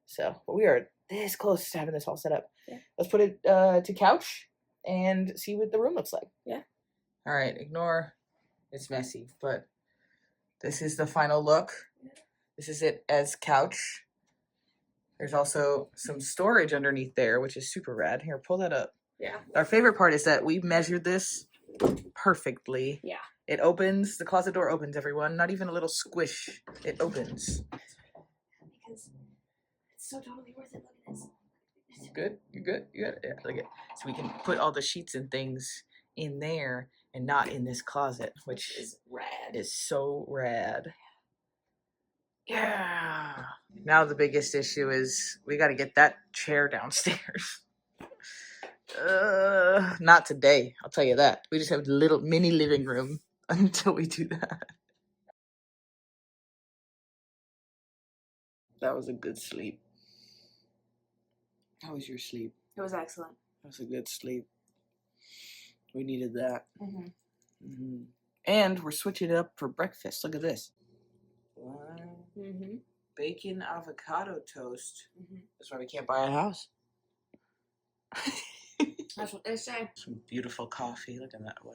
So, but we are this close to having this all set up. Yeah. Let's put it to couch and see what the room looks like. Yeah. All right, ignore. It's messy, but this is the final look. This is it as couch. There's also some storage underneath there, which is super rad. Here, pull that up. Yeah. Our favorite part is that we measured this perfectly. Yeah. It opens, the closet door opens, everyone. Not even a little squish. It opens. Because it's so totally worth it. Look at this. Good? You good? You good? Yeah, look at it. So we can put all the sheets and things in there and not in this closet, which is rad. is so rad. Yeah. Now the biggest issue is we got to get that chair downstairs. Not today, I'll tell you that. We just have a little mini living room until we do that. That was a good sleep. How was your sleep? It was excellent. That was a good sleep. We needed that. Mm-hmm. And we're switching it up for breakfast. Look at this. Mm-hmm. Bacon avocado toast. Mm-hmm. That's why we can't buy a house. That's what they say. Some beautiful coffee. Look at that. Wow.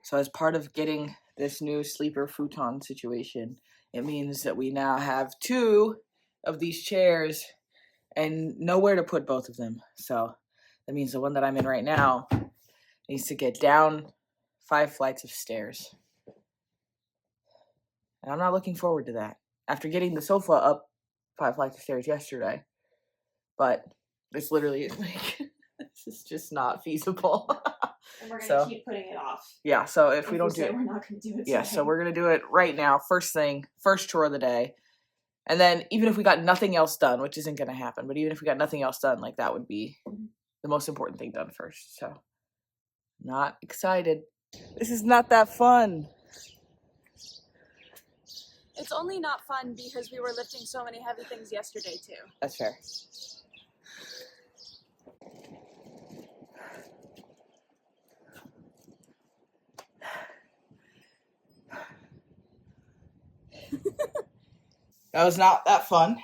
So as part of getting this new sleeper futon situation, it means that we now have 2 of these chairs and nowhere to put both of them. So that means the one that I'm in right now needs to get down 5 flights of stairs. And I'm not looking forward to that. After getting the sofa up 5 flights of stairs yesterday. But it's literally like, this is just not feasible. And we're gonna keep putting it off. Yeah, so if we don't do it, we're not gonna do it. yeah, so we're gonna do it right now. First thing, first chore of the day. And then even if we got nothing else done, which isn't gonna happen, but even if we got nothing else done, like that would be the most important thing done first. So not excited. This is not that fun. It's only not fun because we were lifting so many heavy things yesterday too. That's fair. That was not that fun,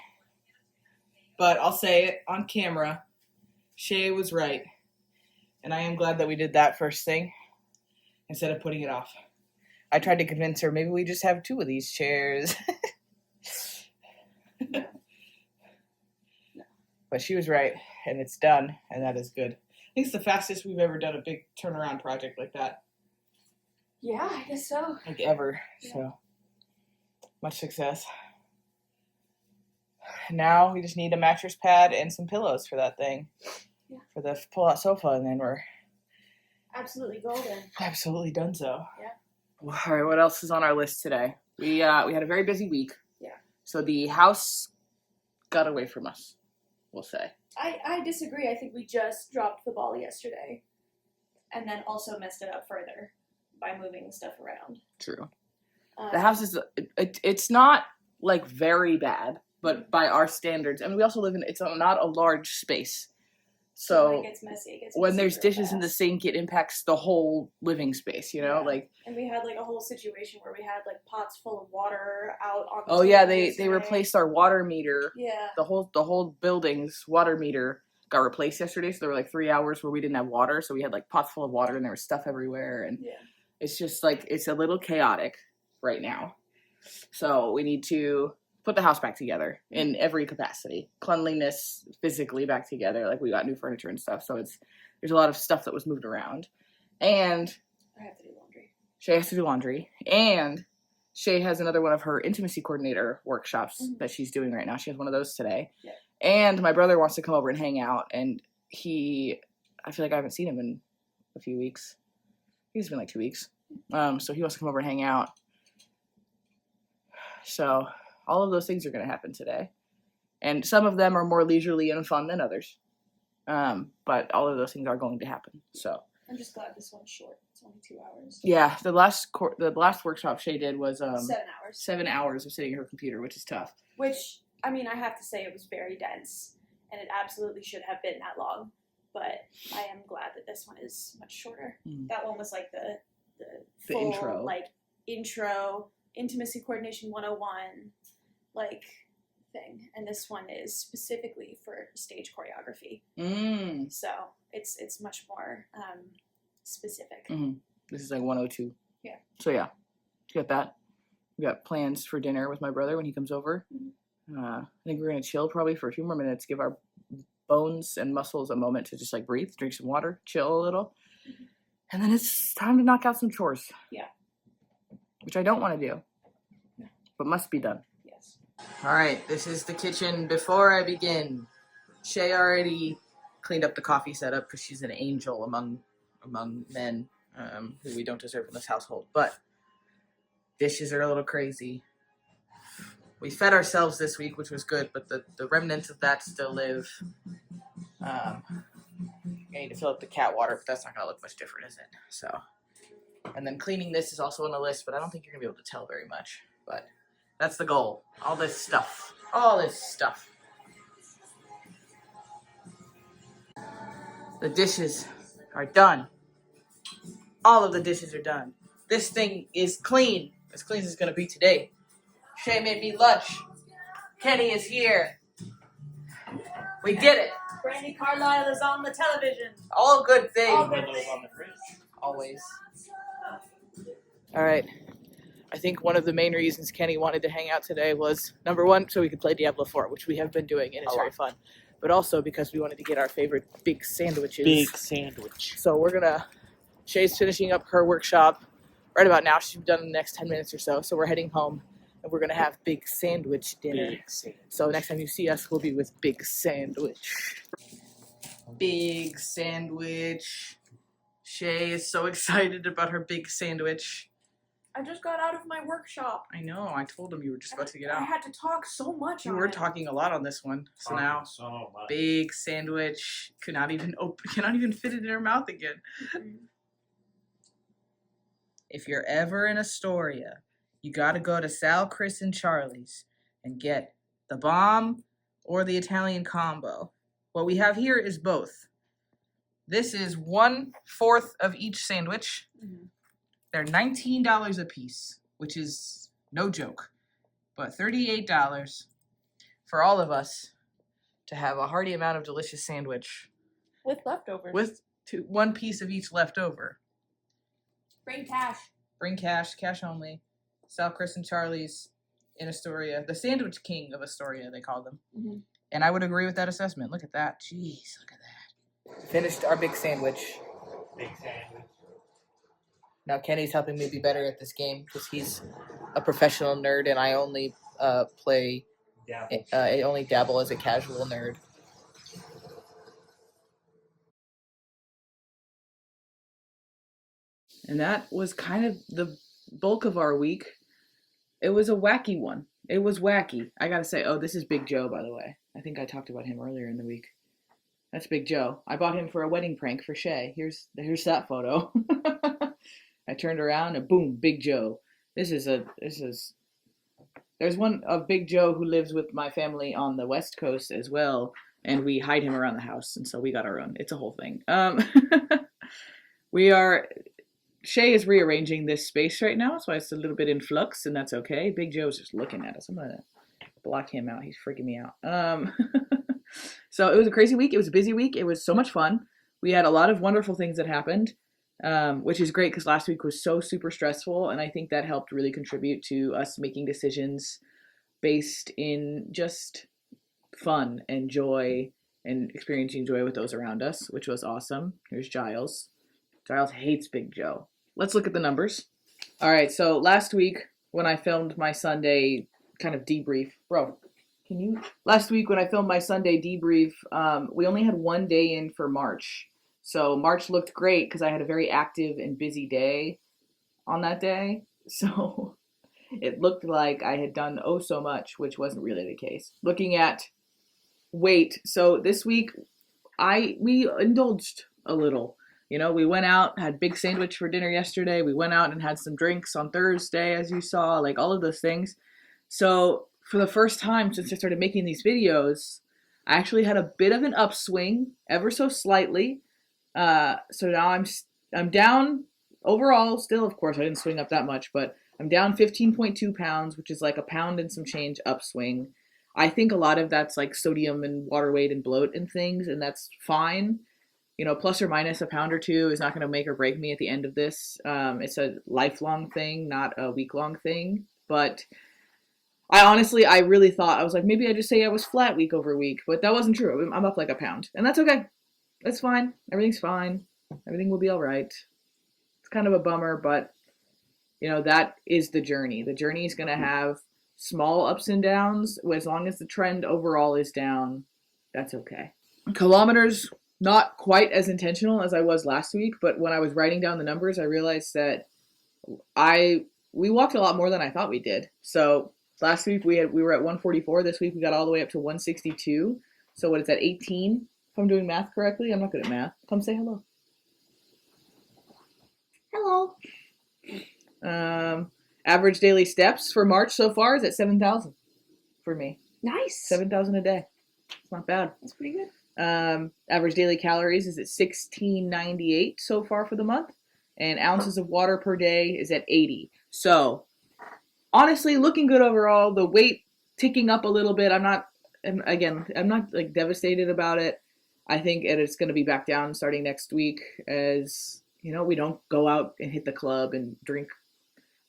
but I'll say it on camera. Shay was right, and I am glad that we did that first thing instead of putting it off. I tried to convince her maybe we just have 2 of these chairs. But she was right, and it's done, and that is good. I think it's the fastest we've ever done a big turnaround project like that. Yeah, I guess so. Like ever. Yeah. So much success. Now we just need a mattress pad and some pillows for that thing. Yeah. For the pull-out sofa, and then we're absolutely golden. absolutely done so. Yeah. All right, what else is on our list today? We had a very busy week. Yeah. So the house got away from us, we'll say. I disagree. I think we just dropped the ball yesterday, and then also messed it up further by moving stuff around. True. The house is it's not like very bad, but by our standards, I mean we also live in it's not a large space. So it gets messy. It gets when messy there's real dishes in the fast. sink, it impacts the whole living space, you know? Yeah. Like And we had like a whole situation where we had like pots full of water out on the oh yeah, table they yesterday. replaced our water meter. Yeah. The whole building's water meter got replaced yesterday, so there were like 3 hours where we didn't have water, so we had like pots full of water and there was stuff everywhere, and Yeah. it's just like it's a little chaotic right now. So we need to put the house back together in every capacity. Cleanliness, physically back together. Like we got new furniture and stuff. So there's a lot of stuff that was moved around. And I have to do laundry. Shay has to do laundry. And Shay has another one of her intimacy coordinator workshops that she's doing right now. She has one of those today. Yeah. And my brother wants to come over and hang out. And I feel like I haven't seen him in a few weeks. It's been like 2 weeks. So he wants to come over and hang out. So all of those things are going to happen today. And some of them are more leisurely and fun than others. But all of those things are going to happen. So I'm just glad this one's short. It's only 2 hours. yeah, the last workshop Shay did was 7 hours. 7 hours of sitting at her computer, which is tough. Which, I mean, I have to say it was very dense. And it absolutely should have been that long. But I am glad that this one is much shorter. Mm. That one was like the The full, intro. like, intro, intimacy coordination 101, like, thing. And this one is specifically for stage choreography. Mm. So it's much more specific. Mm-hmm. This is like 102. Yeah. So yeah, got that. We got plans for dinner with my brother when he comes over. I think we're gonna chill probably for a few more minutes, give our bones and muscles a moment to just like breathe, drink some water, chill a little, and then it's time to knock out some chores. Yeah. Which I don't want to do, but must be done. Yes. All right, this is the kitchen. Before I begin, Shay already cleaned up the coffee setup because she's an angel among among men who we don't deserve in this household. But dishes are a little crazy. We fed ourselves this week, which was good, but the remnants of that still live. I need to fill up the cat water, but that's not going to look much different, is it? So, and then cleaning this is also on the list, but I don't think you're going to be able to tell very much. But that's the goal. All this stuff. All this stuff. The dishes are done. All of the dishes are done. This thing is clean. As clean as it's going to be today. Shay made me lunch. Kenny is here. We did it. Brandy Carlisle is on the television. All good things. All good things. On the fridge. Always. All right. I think one of the main reasons Kenny wanted to hang out today was, number one, so we could play Diablo 4, which we have been doing, and it's very fun. But also because we wanted to get our favorite big sandwiches. Big sandwich. So we're going to, Shay's finishing up her workshop right about now. She's done in the next 10 minutes or so. So we're heading home, and we're going to have big sandwich dinner. Big sandwich. So next time you see us, we'll be with big sandwich. Big sandwich. Shay is so excited about her big sandwich. I just got out of my workshop. I know. I told him you were just about to get out. I had to talk so much. You on were it. talking a lot on this one. So now, So much. big sandwich. Cannot even fit it in her mouth again. If you're ever in Astoria, you got to go to Sal, Chris, and Charlie's and get the bomb or the Italian combo. What we have here is both. This is 1/4 of each sandwich. Mm-hmm. They're $19 a piece, which is no joke, but $38 for all of us to have a hearty amount of delicious sandwich With leftovers. with one piece of each left over. Bring cash. Bring cash only. Sal, Chris, and Charlie's in Astoria. The Sandwich King of Astoria, they call them. Mm-hmm. And I would agree with that assessment. Look at that. Jeez, look at that. Finished our big sandwich. Big sandwich. Now Kenny's helping me be better at this game because he's a professional nerd and I only I only dabble as a casual nerd. And that was kind of the bulk of our week. It was a wacky one. It was wacky. I gotta say, this is Big Joe, by the way. I think I talked about him earlier in the week. That's Big Joe. I bought him for a wedding prank for Shay. Here's that photo. I turned around and boom, Big Joe. There's one of Big Joe who lives with my family on the West Coast as well, and we hide him around the house, and so we got our own. It's a whole thing. Shay is rearranging this space right now, so it's a little bit in flux, and that's okay. Big Joe's just looking at us. I'm gonna block him out. He's freaking me out. So it was a crazy week. It was a busy week. It was so much fun. We had a lot of wonderful things that happened. Which is great because last week was so super stressful, and I think that helped really contribute to us making decisions based in just fun and joy and experiencing joy with those around us, which was awesome. Here's Giles. Giles hates Big Joe. Let's look at the numbers. All right, so last week when I filmed my Sunday kind of debrief, last week when I filmed my Sunday debrief, we only had one day in for March. So March looked great because I had a very active and busy day on that day. So it looked like I had done so much, which wasn't really the case. Looking at weight, so this week we indulged a little. You know, we went out, had big sandwich for dinner yesterday. We went out and had some drinks on Thursday, as you saw, like all of those things. So for the first time since I started making these videos, I actually had a bit of an upswing, ever so slightly. So now I'm down overall still, of course, I didn't swing up that much, but I'm down 15.2 pounds, which is like a pound and some change upswing. I think a lot of that's like sodium and water weight and bloat and things, and that's fine. You know, plus or minus a pound or two is not going to make or break me at the end of this. It's a lifelong thing, not a week-long thing. But I really thought, I was like, maybe I just say I was flat week over week, but that wasn't true. I'm up like a pound, and that's okay. That's fine. Everything's fine. Everything will be all right. It's kind of a bummer, but, you know, that is the journey. The journey is going to have small ups and downs. As long as the trend overall is down, that's okay. Kilometers not quite as intentional as I was last week, but when I was writing down the numbers, I realized that we walked a lot more than I thought we did. So last week we were at 144. This week we got all the way up to 162. So what is that, 18? If I'm doing math correctly, I'm not good at math. Come say hello. Hello. Average daily steps for March so far is at 7,000 for me. Nice. 7,000 a day. It's not bad. That's pretty good. Average daily calories is at 1698 so far for the month, and ounces of water per day is at 80. So honestly, looking good overall. The weight ticking up a little bit. I'm not like devastated about it. I think it's going to be back down starting next week, as you know, we don't go out and hit the club and drink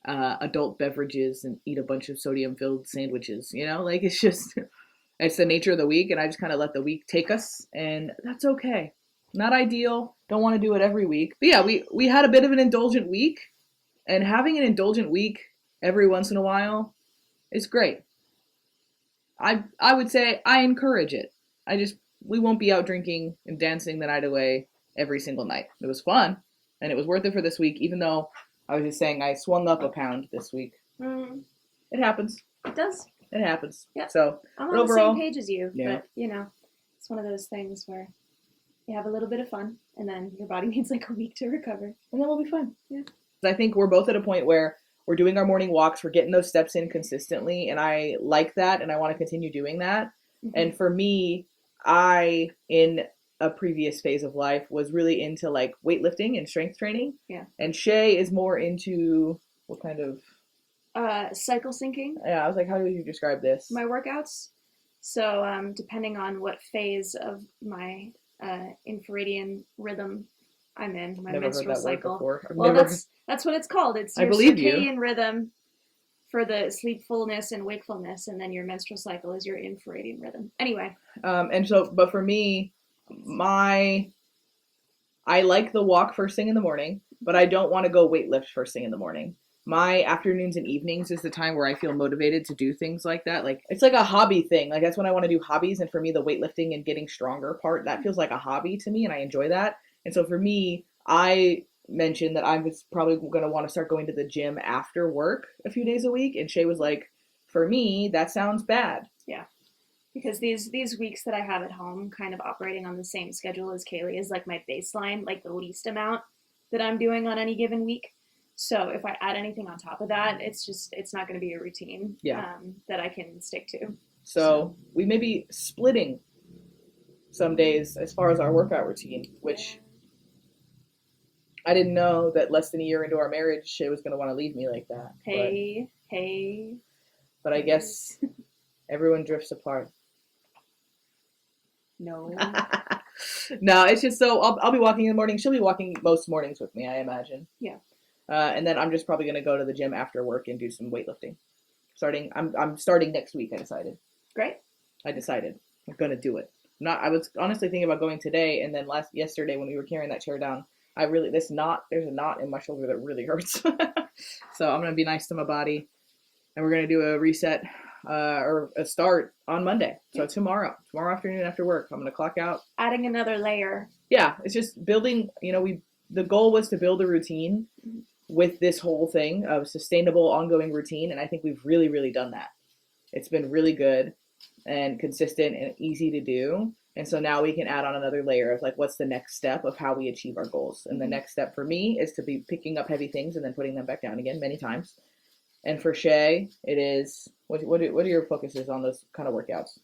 adult beverages and eat a bunch of sodium-filled sandwiches. You know, like it's the nature of the week, and I just kind of let the week take us, and that's okay. Not ideal. Don't want to do it every week. But yeah, we had a bit of an indulgent week, and having an indulgent week every once in a while is great. I would say I encourage it. We won't be out drinking and dancing the night away every single night. It was fun, and it was worth it for this week, even though I was just saying I swung up a pound this week. It happens. It does. It happens. Yeah. So, I'm but on overall, the same page as you, yeah. but you know, it's one of those things where you have a little bit of fun, and then your body needs like a week to recover, and then we'll be fine. Yeah. I think we're both at a point where we're doing our morning walks, we're getting those steps in consistently, and I like that, and I want to continue doing that. Mm-hmm. And for me, I, in a previous phase of life, was really into like weightlifting and strength training. Yeah. And Shay is more into what kind of? Cycle syncing. Yeah, I was like, how would you describe this? My workouts. So depending on what phase of my infradian rhythm I'm in, my Never menstrual heard that cycle. word before. Well, that's what it's called. It's I your believe you. circadian rhythm for the sleepfulness and wakefulness, and then your menstrual cycle is your infradian rhythm. Anyway. And so, but for me, I like the walk first thing in the morning, but I don't want to go weightlift first thing in the morning. My afternoons and evenings is the time where I feel motivated to do things like that. Like, it's like a hobby thing. Like, that's when I want to do hobbies. And for me, the weightlifting and getting stronger part, that feels like a hobby to me, and I enjoy that. And so for me, I mentioned that I was probably going to want to start going to the gym after work a few days a week. And Shay was like, for me, that sounds bad. Yeah. Because these weeks that I have at home, kind of operating on the same schedule as Kaylee, is like my baseline, like the least amount that I'm doing on any given week. So if I add anything on top of that, it's not going to be a routine that I can stick to. So we may be splitting some days as far as our workout routine, which I didn't know that less than a year into our marriage, Shay was going to want to leave me like that. Hey. But I guess everyone drifts apart. No. No, it's just so I'll be walking in the morning. She'll be walking most mornings with me, I imagine. Yeah. And then I'm just probably going to go to the gym after work and do some weightlifting. I'm starting next week. I decided. Great. I decided I'm going to do it. I was honestly thinking about going today, and then yesterday when we were carrying that chair down, there's a knot in my shoulder that really hurts. So I'm going to be nice to my body, and we're going to do a reset or a start on Monday. So tomorrow afternoon after work, I'm going to clock out. Adding another layer. Yeah, it's just building, the goal was to build a routine with this whole thing of sustainable, ongoing routine, and I think we've really, really done that. It's been really good and consistent and easy to do, and so now we can add on another layer of like, what's the next step of how we achieve our goals? And the next step for me is to be picking up heavy things and then putting them back down again many times. And for Shay, it is, what are your focuses on those kind of workouts?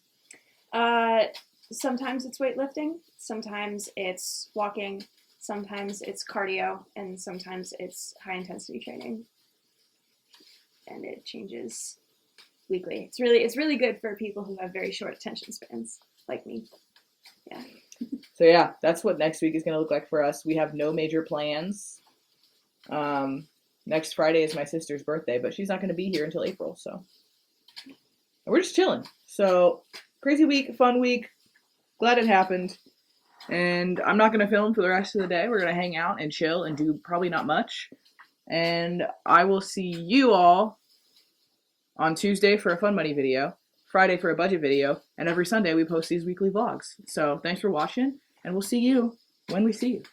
Sometimes it's weightlifting, sometimes it's walking, sometimes it's cardio, and sometimes it's high intensity training. And it changes weekly. It's really good for people who have very short attention spans, like me. Yeah. So yeah, that's what next week is going to look like for us. We have no major plans. Next Friday is my sister's birthday, but she's not going to be here until April, so we're just chilling. So crazy week, fun week. Glad it happened. And I'm not going to film for the rest of the day. We're going to hang out and chill and do probably not much. And I will see you all on Tuesday for a fun money video, Friday for a budget video, and every Sunday we post these weekly vlogs. So thanks for watching, And we'll see you when we see you.